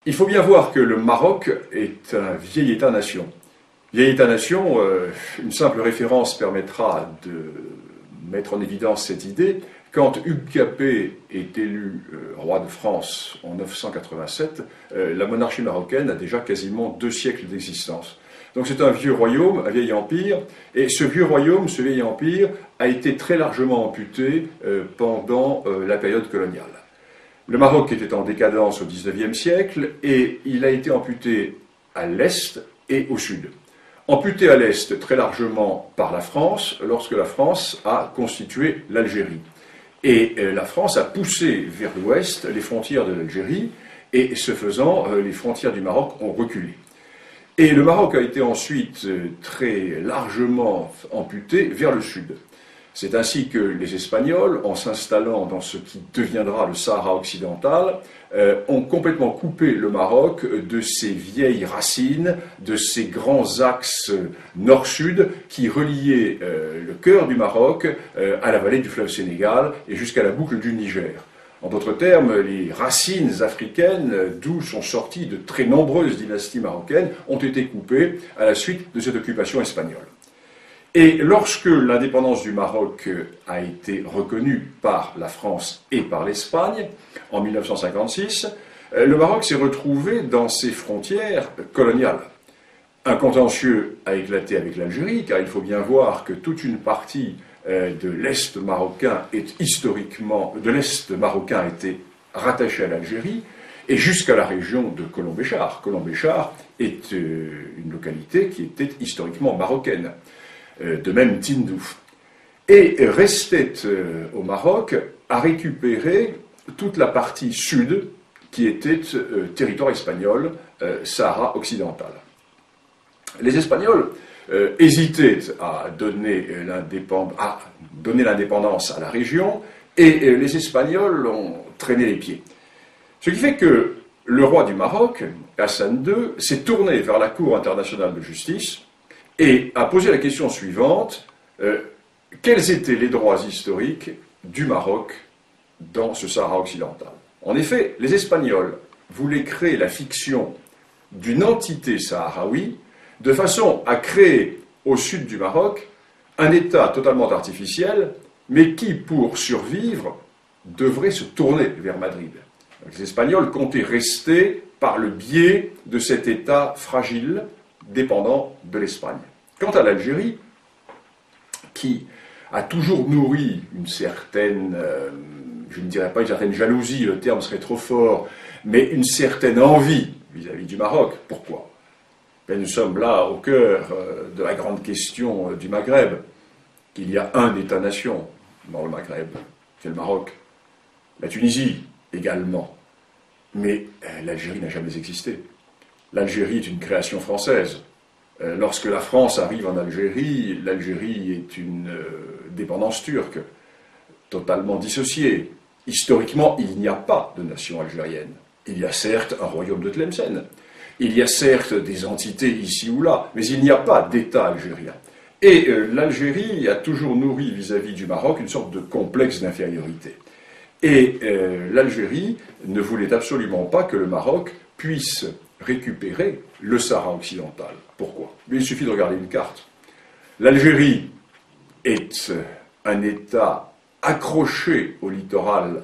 Il faut bien voir que le Maroc est un vieil État-nation. Vieil État-nation, une simple référence permettra de mettre en évidence cette idée. Quand Hugues Capet est élu roi de France en 987, la monarchie marocaine a déjà quasiment 2 siècles d'existence. Donc c'est un vieux royaume, un vieil empire, et ce vieux royaume, ce vieil empire, a été très largement amputé pendant la période coloniale. Le Maroc était en décadence au XIXe siècle, et il a été amputé à l'est et au sud. Amputé à l'est très largement par la France, lorsque la France a constitué l'Algérie. Et la France a poussé vers l'ouest les frontières de l'Algérie, et ce faisant, les frontières du Maroc ont reculé. Et le Maroc a été ensuite très largement amputé vers le sud. C'est ainsi que les Espagnols, en s'installant dans ce qui deviendra le Sahara occidental, ont complètement coupé le Maroc de ses vieilles racines, de ses grands axes nord-sud qui reliaient le cœur du Maroc à la vallée du fleuve Sénégal et jusqu'à la boucle du Niger. En d'autres termes, les racines africaines, d'où sont sorties de très nombreuses dynasties marocaines, ont été coupées à la suite de cette occupation espagnole. Et lorsque l'indépendance du Maroc a été reconnue par la France et par l'Espagne, en 1956, le Maroc s'est retrouvé dans ses frontières coloniales. Un contentieux a éclaté avec l'Algérie, car il faut bien voir que toute une partie de l'Est marocain était rattachée à l'Algérie, et jusqu'à la région de Colombéchar. Colombéchar est une localité qui était historiquement marocaine. De même Tindouf. Et restait au Maroc à récupérer toute la partie sud qui était territoire espagnol, Sahara occidental. Les Espagnols hésitaient à donner l'indépendance à la région, et les Espagnols ont traîné les pieds. Ce qui fait que le roi du Maroc, Hassan II, s'est tourné vers la Cour internationale de justice et a posé la question suivante, quels étaient les droits historiques du Maroc dans ce Sahara occidental? En effet, les Espagnols voulaient créer la fiction d'une entité sahraoui de façon à créer au sud du Maroc un État totalement artificiel, mais qui, pour survivre, devrait se tourner vers Madrid. Donc, les Espagnols comptaient rester par le biais de cet État fragile, dépendant de l'Espagne. Quant à l'Algérie, qui a toujours nourri une certaine, je ne dirais pas une certaine jalousie, le terme serait trop fort, mais une certaine envie vis-à-vis du Maroc. Pourquoi? Ben, nous sommes là au cœur de la grande question du Maghreb, qu'il y a un État-nation dans le Maghreb, c'est le Maroc. La Tunisie également. Mais l'Algérie n'a jamais existé. L'Algérie est une création française. Lorsque la France arrive en Algérie, l'Algérie est une dépendance turque, totalement dissociée. Historiquement, il n'y a pas de nation algérienne. Il y a certes un royaume de Tlemcen, il y a certes des entités ici ou là, mais il n'y a pas d'État algérien. Et l'Algérie a toujours nourri vis-à-vis du Maroc une sorte de complexe d'infériorité. Et l'Algérie ne voulait absolument pas que le Maroc puisse récupérer le Sahara occidental. Pourquoi? Mais il suffit de regarder une carte. L'Algérie est un État accroché au littoral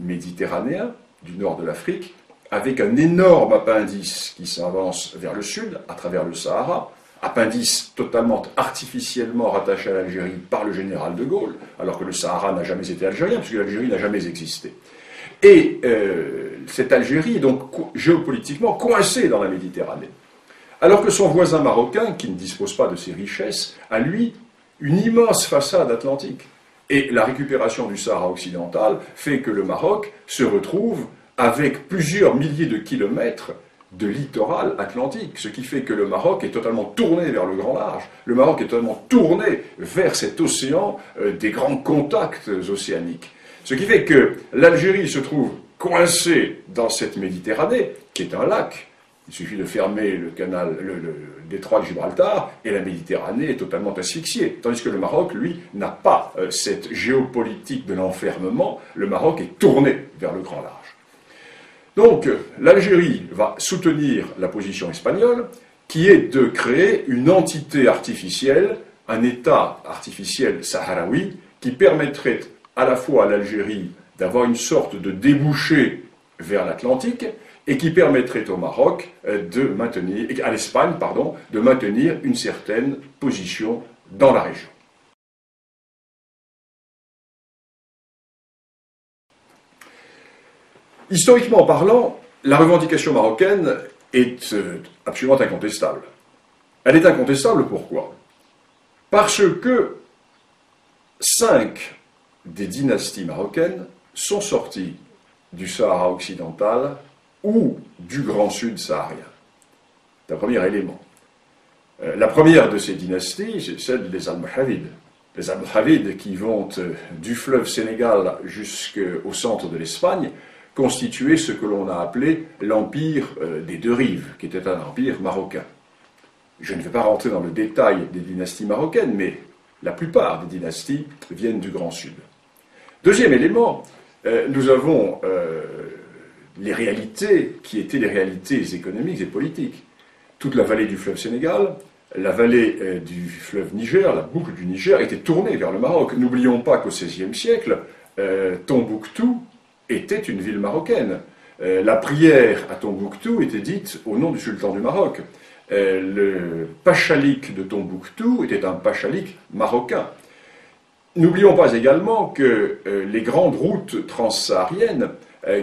méditerranéen du nord de l'Afrique, avec un énorme appendice qui s'avance vers le sud, à travers le Sahara, appendice totalement artificiellement rattaché à l'Algérie par le général de Gaulle, alors que le Sahara n'a jamais été algérien, puisque l'Algérie n'a jamais existé. Et cette Algérie est donc géopolitiquement coincée dans la Méditerranée. Alors que son voisin marocain, qui ne dispose pas de ces richesses, a lui une immense façade atlantique. Et la récupération du Sahara occidental fait que le Maroc se retrouve avec plusieurs milliers de kilomètres de littoral atlantique, ce qui fait que le Maroc est totalement tourné vers le grand large. Le Maroc est totalement tourné vers cet océan des grands contacts océaniques. Ce qui fait que l'Algérie se trouve coincée dans cette Méditerranée, qui est un lac. Il suffit de fermer le détroit de Gibraltar et la Méditerranée est totalement asphyxiée. Tandis que le Maroc, lui, n'a pas cette géopolitique de l'enfermement. Le Maroc est tourné vers le grand large. Donc, l'Algérie va soutenir la position espagnole, qui est de créer une entité artificielle, un État artificiel sahraoui, qui permettrait à la fois à l'Algérie d'avoir une sorte de débouché vers l'Atlantique, et qui permettrait au Maroc de maintenir, à l'Espagne, pardon, de maintenir une certaine position dans la région. Historiquement parlant, la revendication marocaine est absolument incontestable. Elle est incontestable pourquoi? Parce que 5 des dynasties marocaines sont sorties du Sahara occidental ou du Grand Sud saharien. C'est un premier élément. La première de ces dynasties, c'est celle des Almohavides. Les Almohavides qui vont du fleuve Sénégal jusqu'au centre de l'Espagne constituaient ce que l'on a appelé l'empire des deux rives, qui était un empire marocain. Je ne vais pas rentrer dans le détail des dynasties marocaines, mais la plupart des dynasties viennent du Grand Sud. Deuxième élément, nous avons les réalités qui étaient les réalités économiques et politiques. Toute la vallée du fleuve Sénégal, la vallée du fleuve Niger, la boucle du Niger, était tournée vers le Maroc. N'oublions pas qu'au XVIe siècle, Tombouctou était une ville marocaine. La prière à Tombouctou était dite au nom du sultan du Maroc. Le pachalik de Tombouctou était un pachalik marocain. N'oublions pas également que les grandes routes transsahariennes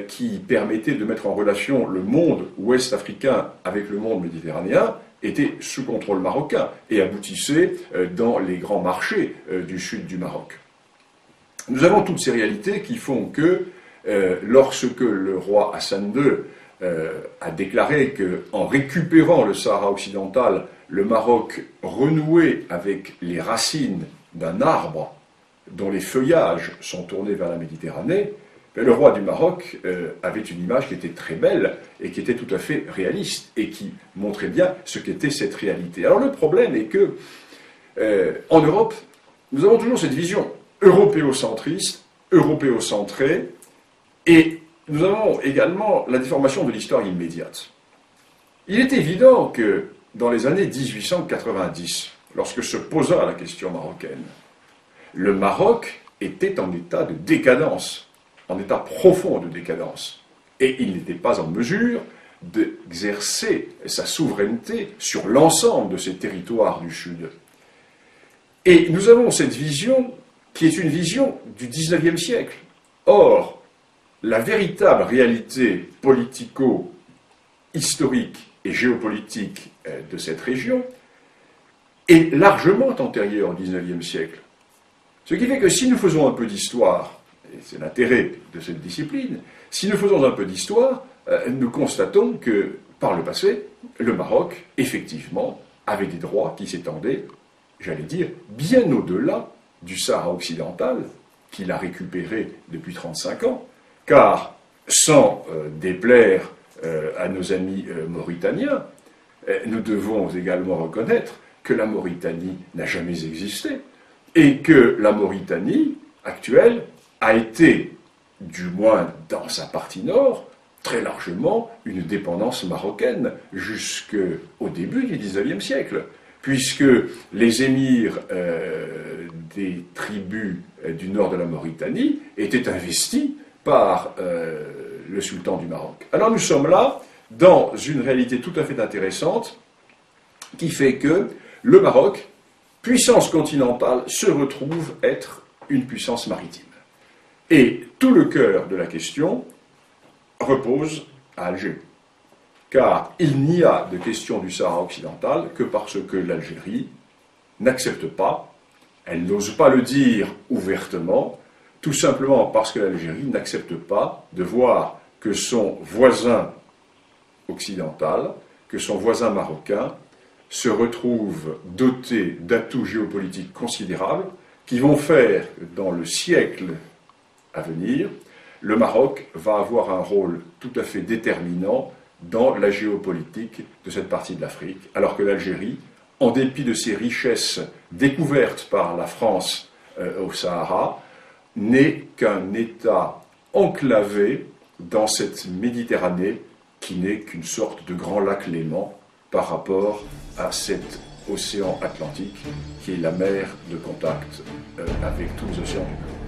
qui permettaient de mettre en relation le monde ouest-africain avec le monde méditerranéen étaient sous contrôle marocain et aboutissaient dans les grands marchés du sud du Maroc. Nous avons toutes ces réalités qui font que lorsque le roi Hassan II a déclaré qu'en récupérant le Sahara occidental, le Maroc renouait avec les racines d'un arbre dont les feuillages sont tournés vers la Méditerranée, le roi du Maroc avait une image qui était très belle et qui était tout à fait réaliste et qui montrait bien ce qu'était cette réalité. Alors le problème est que en Europe, nous avons toujours cette vision européocentriste, européocentrée, et nous avons également la déformation de l'histoire immédiate. Il est évident que dans les années 1890, lorsque se posa la question marocaine, le Maroc était en état de décadence, en état profond de décadence, et il n'était pas en mesure d'exercer sa souveraineté sur l'ensemble de ces territoires du Sud. Et nous avons cette vision qui est une vision du XIXe siècle. Or, la véritable réalité politico-historique et géopolitique de cette région est largement antérieure au XIXe siècle. Ce qui fait que si nous faisons un peu d'histoire, et c'est l'intérêt de cette discipline, si nous faisons un peu d'histoire, nous constatons que, par le passé, le Maroc, effectivement, avait des droits qui s'étendaient, j'allais dire, bien au-delà du Sahara occidental, qu'il a récupéré depuis 35 ans, car, sans déplaire à nos amis mauritaniens, nous devons également reconnaître que la Mauritanie n'a jamais existé, et que la Mauritanie actuelle a été, du moins dans sa partie nord, très largement une dépendance marocaine jusqu'au début du XIXe siècle, puisque les émirs des tribus du nord de la Mauritanie étaient investis par le sultan du Maroc. Alors nous sommes là dans une réalité tout à fait intéressante qui fait que le Maroc, puissance continentale, se retrouve être une puissance maritime. Et tout le cœur de la question repose à Alger. Car il n'y a de question du Sahara occidental que parce que l'Algérie n'accepte pas, elle n'ose pas le dire ouvertement, tout simplement parce que l'Algérie n'accepte pas de voir que son voisin occidental, que son voisin marocain, se retrouve doté d'atouts géopolitiques considérables qui vont faire que dans le siècle à venir, le Maroc va avoir un rôle tout à fait déterminant dans la géopolitique de cette partie de l'Afrique, alors que l'Algérie, en dépit de ses richesses découvertes par la France au Sahara, n'est qu'un État enclavé dans cette Méditerranée qui n'est qu'une sorte de grand lac Léman par rapport à cet océan Atlantique qui est la mer de contact avec tous les océans du monde.